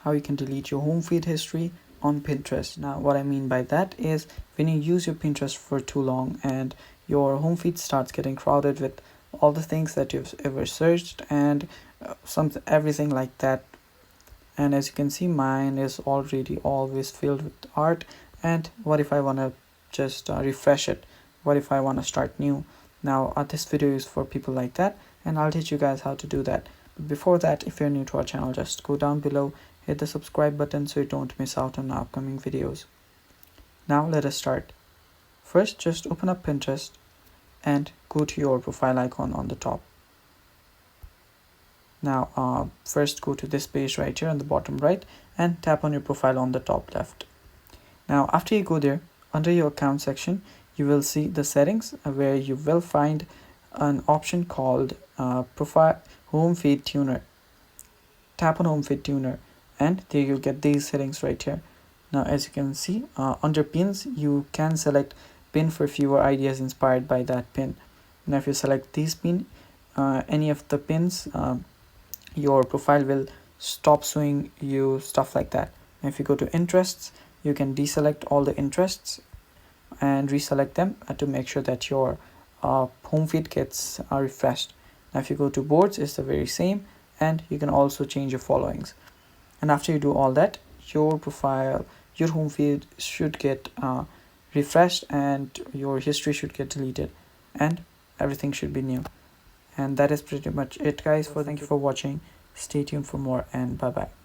how you can delete your home feed history on Pinterest. Now what I mean by that is when you use your Pinterest for too long and your home feed starts getting crowded with all the things that you've ever searched and everything like that. And as you can see, mine is already always filled with art. And what if I want to just refresh it? What if I want to start new? Now this video is for people like that, and I'll teach you guys how to do that. But before that, if you're new to our channel, just go down below, hit the subscribe button so you don't miss out on our upcoming videos. Now let us start. First, just open up Pinterest and go to your profile icon on the top. Now first go to this page right here on the bottom right and tap on your profile on the top left. Now after you go there, under your account section, you will see the settings where you will find an option called profile home feed tuner. Tap on home feed tuner and there you'll get these settings right here. Now as you can see, under pins you can select pin for fewer ideas inspired by that pin. Now if you select these pin, any of the pins, your profile will stop showing you stuff like that. And if you go to interests, you can deselect all the interests and reselect them to make sure that your home feed gets refreshed. Now if you go to boards, it's the very same, and you can also change your followings. And after you do all that, your profile, your home feed should get refreshed and your history should get deleted and everything should be new. And that is pretty much it, guys. Thank you for watching. Stay tuned for more, and bye bye.